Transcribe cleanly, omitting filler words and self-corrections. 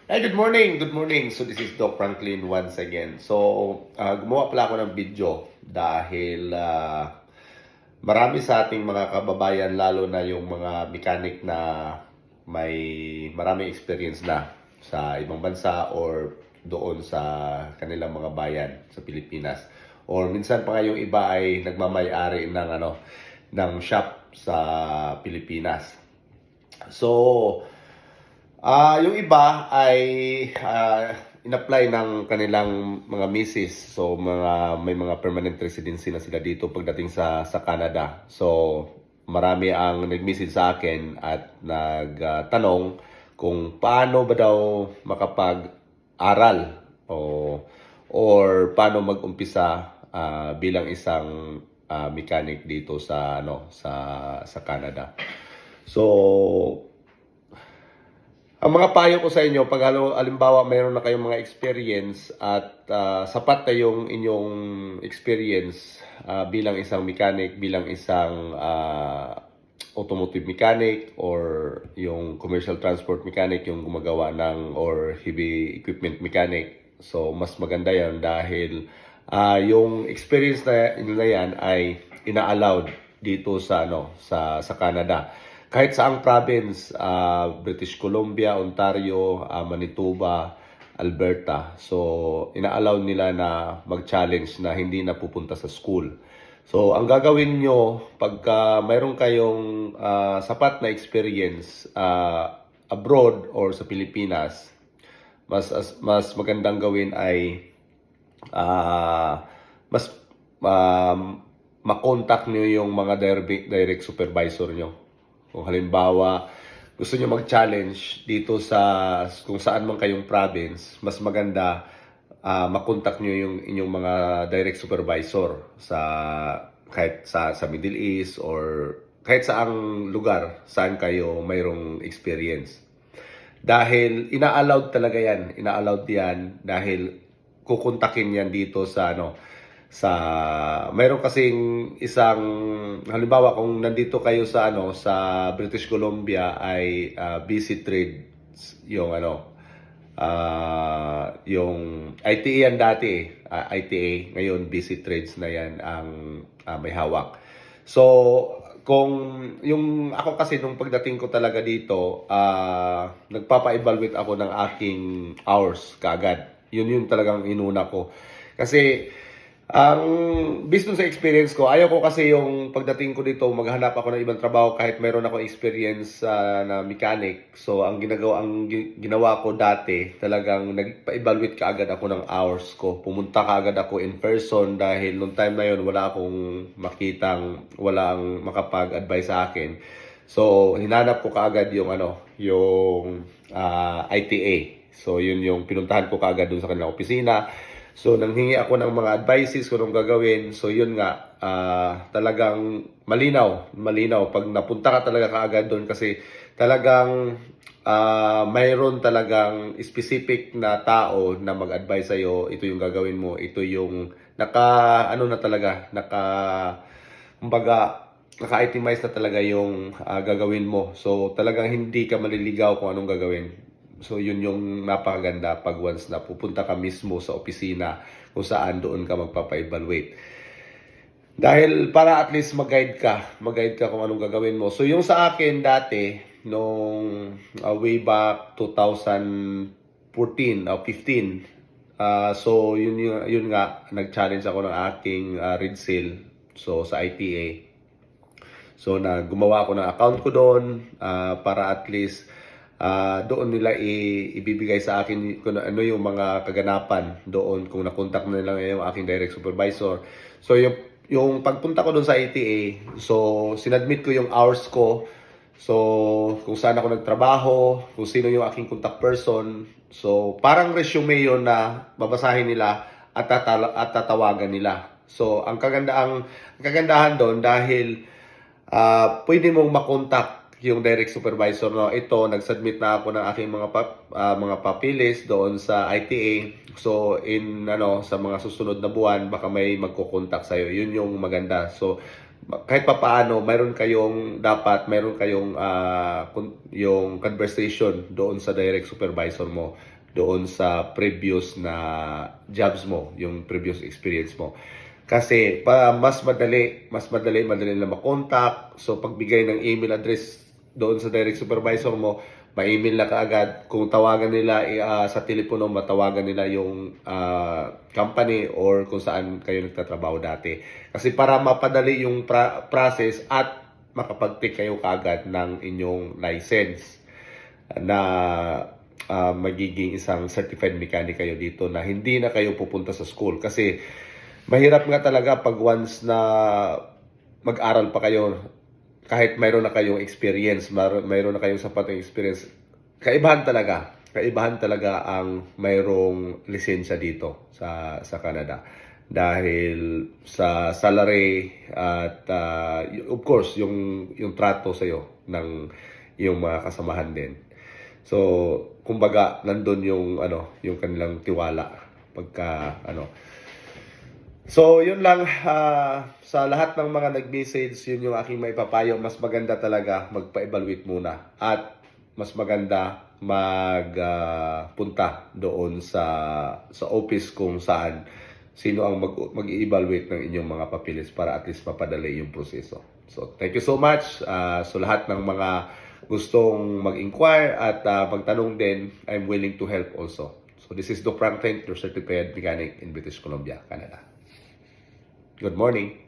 Hey, good morning. Good morning. So this is Doc Franklin once again. So gumawa pala ako ng video dahil marami sa ating mga kababayan, lalo na yung mga mechanic na may maraming experience na sa ibang bansa or doon sa kanilang mga bayan sa Pilipinas. Or minsan pa nga yung iba ay nagmamay-ari ng shop sa Pilipinas. So yung iba ay in-apply ng kanilang mga misis. So may mga permanent residency na sila dito pagdating sa Canada. So marami ang nag-message sa akin at nagtanong kung paano ba daw makapag-aral o or paano mag-umpisa bilang isang mechanic dito sa Canada. So ang mga payo ko sa inyo, pag halimbawa mayroon na kayong mga experience at sapat na yung inyong experience bilang isang mechanic, bilang isang automotive mechanic or yung commercial transport mechanic, yung gumagawa ng or heavy equipment mechanic. So mas maganda yan dahil yung experience na yan ay ina-allowed dito sa Canada. Kahit saang province, British Columbia, Ontario, Manitoba, Alberta. So, ina-allow nila na mag-challenge na hindi na pupunta sa school. So, ang gagawin nyo, pagka mayroon kayong sapat na experience abroad or sa Pilipinas, mas magandang gawin ay mas makontak nyo yung mga direct supervisor nyo. Kung halimbawa, gusto nyo mag-challenge dito sa kung saan man kayong province, mas maganda makontak nyo yung inyong mga direct supervisor kahit sa Middle East or kahit saang lugar saan kayo mayroong experience. Dahil ina-allowed talaga yan. Ina-allowed yan dahil kukontakin yan dito sa mayroon kasing isang halimbawa kung nandito kayo sa British Columbia ay BC Trades yung ITA yan dati ITA ngayon BC Trades na yan ang may hawak. So kung yung ako kasi nung pagdating ko talaga dito nagpapa-evaluate ako ng aking hours kaagad. Yun talagang inuna ko kasi based sa experience ko, ayaw ko kasi yung pagdating ko dito, maghanap ako ng ibang trabaho kahit mayroon ako experience na mechanic. So, ang ginawa ko dati, talagang nagpa-evaluate kaagad ako ng hours ko. Pumunta kaagad ako in person dahil nung time na yun, wala akong walang makapag-advise sa akin. So, hinanap ko kaagad yung ITA. So, yun yung pinuntahan ko kaagad dun sa kanilang opisina. So, nanghingi ako ng mga advices kung anong gagawin. So, yun nga, talagang malinaw. Pag napunta ka talaga kaagad doon kasi talagang mayroon talagang specific na tao na mag-advise sa'yo. Ito yung gagawin mo. Ito yung naka-itemize na talaga yung gagawin mo. So, talagang hindi ka maliligaw kung anong gagawin. So, yun yung napakaganda pag once na pupunta ka mismo sa opisina kung saan doon ka magpapa-evaluate. Dahil para at least mag-guide ka kung anong gagawin mo. So, yung sa akin dati, nung way back 2014 o 15, so yun nga, nag-challenge ako ng aking Red Seal, so sa ITA. So, gumawa ako ng account ko doon para at least doon nila ibibigay sa akin kung ano yung mga kaganapan doon kung nakontak na nila yung aking direct supervisor. So yung pagpunta ko doon sa ITA, so sinadmit ko yung hours ko. So kung saan ako nagtrabaho, kung sino yung aking contact person. So parang resume yun na babasahin nila at tatawagan nila. So ang kagandahan doon dahil pwede mong makontak yung direct supervisor, no? Ito, nag-submit na ako ng aking mga papilis doon sa ITA. So, sa mga susunod na buwan, baka may magko-contact sa'yo. Yun yung maganda. So, kahit papaano mayroon kayong yung conversation doon sa direct supervisor mo, doon sa previous na jobs mo, yung previous experience mo. Kasi madali na makontak. So pagbigay ng email address doon sa direct supervisor mo, ma-email na kaagad. Kung tawagan nila sa telepono, matawagan nila yung company or kung saan kayo nagtatrabaho dati. Kasi para mapadali yung process at makapag-take kayo kaagad ng inyong license na magiging isang certified mechanic kayo dito na hindi na kayo pupunta sa school. Kasi mahirap nga talaga pag once na mag-aral pa kayo, kahit mayroon na kayong experience, mayroon na kayong sapat na experience, kaibahan talaga ang mayroong lisensya dito sa Canada. Dahil sa salary at of course yung trato sa iyo ng yung mga kasamahan din. So, kumbaga nandun yung kanilang tiwala pagka So, yun lang. Sa lahat ng mga nag-message, yun yung aking maipapayo. Mas maganda talaga magpa-evaluate muna. At mas maganda punta doon sa office kung saan sino ang mag-i-evaluate ng inyong mga papeles para at least mapadali yung proseso. So, thank you so much. So, lahat ng mga gustong mag-inquire at magtanong din, I'm willing to help also. So, this is Doc Franklin, your certified mechanic in British Columbia, Canada. Good morning.